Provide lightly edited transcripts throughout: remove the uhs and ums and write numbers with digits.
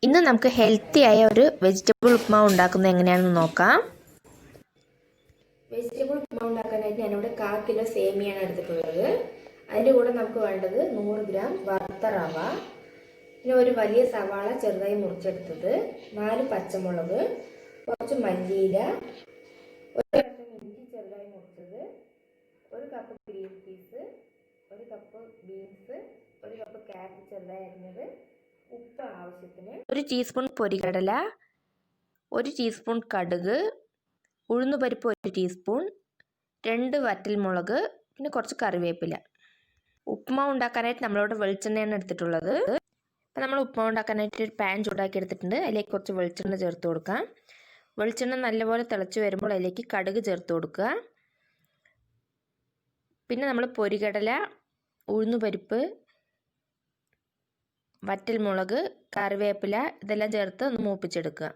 ഇന്ന് നമുക്ക് ഹെൽത്തി ആയ ഒരു വെജിറ്റബിൾ ഉപ്മാവ് ഉണ്ടാക്കുന്നത് എങ്ങനെയാണെന്ന് നോക്കാം. വെജിറ്റബിൾ ഉപ്മാവ് ഉണ്ടാക്കാനായിട്ട് ഞാനിവിടെ 1/4 കിലോ സേമിയാണ് എടുത്തിട്ടുള്ളത്. അതിൻ്റെ കൂടെ നമുക്ക് വേണ്ടത് 100 ഗ്രാം വറുത്ത റവ, പിന്നെ ഒരു വലിയ സവാള ചെറുതായി മുറിച്ചെടുത്തത്, 4 പച്ചമുളക്, കുറച്ച് മല്ലിയില, ഒരു കഷ്ണം ഇഞ്ചി ചെറുതായി മുറിച്ചത്, 1 cup green peas, 1 cup beans, 1 cup carrot ചെറുതായി അരിഞ്ഞത്, ഉപ്പ് ആവശ്യത്തിന്, 1 ടീസ്പൂൺ പൊരികടല, 1 ടീസ്പൂൺ കടുക്, ഉഴുന്നുപരിപ്പ് 1 ടീസ്പൂൺ, 2 വറ്റൽമുളക്, പിന്നെ കുറച്ച് കറിവേപ്പില. ഉപ്മാവ് ഉണ്ടാക്കാനായിട്ട് നമ്മളിവിടെ വെളിച്ചെണ്ണയാണ് എടുത്തിട്ടുള്ളത്. അപ്പോൾ നമ്മൾ ഉപ്മാവ് ഉണ്ടാക്കാനായിട്ട് ഒരു പാൻ ചൂടാക്കി എടുത്തിട്ടുണ്ട്. അതിലേക്ക് കുറച്ച് വെളിച്ചെണ്ണ ചേർത്ത് കൊടുക്കാം. വെളിച്ചെണ്ണ നല്ലപോലെ തിളച്ച് വരുമ്പോൾ അതിലേക്ക് കടുക് ചേർത്ത് കൊടുക്കുക. പിന്നെ നമ്മൾ പൊരികടല, ഉഴുന്നുപരിപ്പ്, വറ്റൽമുളക്, കറിവേപ്പില ഇതെല്ലാം ചേർത്ത് ഒന്ന് മൂപ്പിച്ചെടുക്കുക.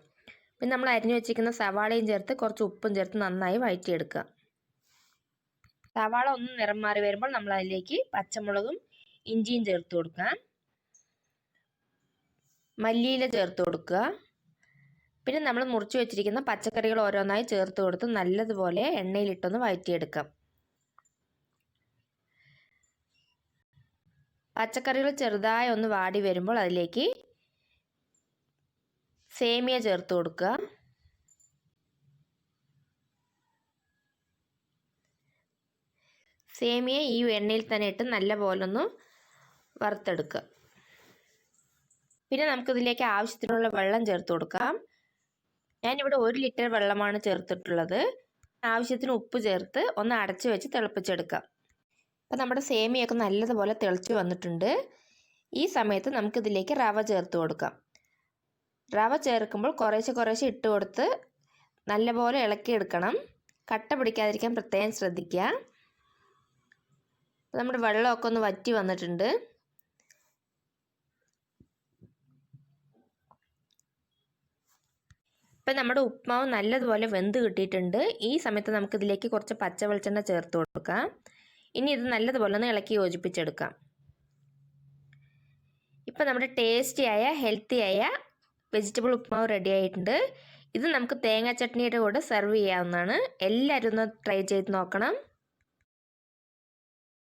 പിന്നെ നമ്മൾ അരിഞ്ഞു വെച്ചിരിക്കുന്ന സവാളയും ചേർത്ത് കുറച്ച് ഉപ്പും ചേർത്ത് നന്നായി വഴറ്റിയെടുക്കുക. സവാള ഒന്ന് നിറം മാറി വരുമ്പോൾ നമ്മൾ അതിലേക്ക് പച്ചമുളകും ഇഞ്ചിയും ചേർത്ത് കൊടുക്കുക. മല്ലിയില ചേർത്ത് കൊടുക്കുക. പിന്നെ നമ്മൾ മുറിച്ച് വെച്ചിരിക്കുന്ന പച്ചക്കറികൾ ഓരോന്നായി ചേർത്ത് കൊടുത്ത് നല്ലതുപോലെ എണ്ണയിലിട്ടൊന്ന് വഴറ്റിയെടുക്കാം. പച്ചക്കറികൾ ചെറുതായി ഒന്ന് വാടി വരുമ്പോൾ അതിലേക്ക് സേമിയ ചേർത്ത് കൊടുക്കുക. സേമിയ ഈ എണ്ണയിൽ തന്നെ ഇട്ട് നല്ലപോലെ ഒന്ന് വറുത്തെടുക്കുക. പിന്നെ നമുക്കിതിലേക്ക് ആവശ്യത്തിനുള്ള വെള്ളം ചേർത്ത് കൊടുക്കാം. ഞാനിവിടെ 1 ലിറ്റർ വെള്ളമാണ് ചേർത്തിട്ടുള്ളത്. ആവശ്യത്തിന് ഉപ്പ് ചേർത്ത് ഒന്ന് അടച്ചു വെച്ച് തിളപ്പിച്ചെടുക്കാം. അപ്പോൾ നമ്മുടെ സേമിയൊക്കെ നല്ലതുപോലെ തിളച്ച് വന്നിട്ടുണ്ട്. ഈ സമയത്ത് നമുക്കിതിലേക്ക് റവ ചേർത്ത് കൊടുക്കാം. റവ ചേർക്കുമ്പോൾ കുറേശ്ശെ ഇട്ട് കൊടുത്ത് നല്ലപോലെ ഇളക്കിയെടുക്കണം. കട്ട പിടിക്കാതിരിക്കാൻ പ്രത്യേകം ശ്രദ്ധിക്കുക. നമ്മുടെ വെള്ളമൊക്കെ ഒന്ന് വറ്റി വന്നിട്ടുണ്ട്. ഇപ്പം നമ്മുടെ ഉപ്മാവ് നല്ലതുപോലെ വെന്ത് കിട്ടിയിട്ടുണ്ട്. ഈ സമയത്ത് നമുക്കിതിലേക്ക് കുറച്ച് പച്ച വെളിച്ചെണ്ണ ചേർത്ത് കൊടുക്കാം. ഇനി ഇത് നല്ലതുപോലെ ഒന്ന് ഇളക്കി യോജിപ്പിച്ചെടുക്കാം. ഇപ്പം നമ്മുടെ ടേസ്റ്റിയായ ഹെൽത്തിയായ വെജിറ്റബിൾ ഉപ്മാവ് റെഡി ആയിട്ടുണ്ട്. ഇത് നമുക്ക് തേങ്ങാ ചട്നിയുടെ കൂടെ സെർവ് ചെയ്യാവുന്നതാണ്. എല്ലാവരും ഒന്ന് ട്രൈ ചെയ്ത് നോക്കണം.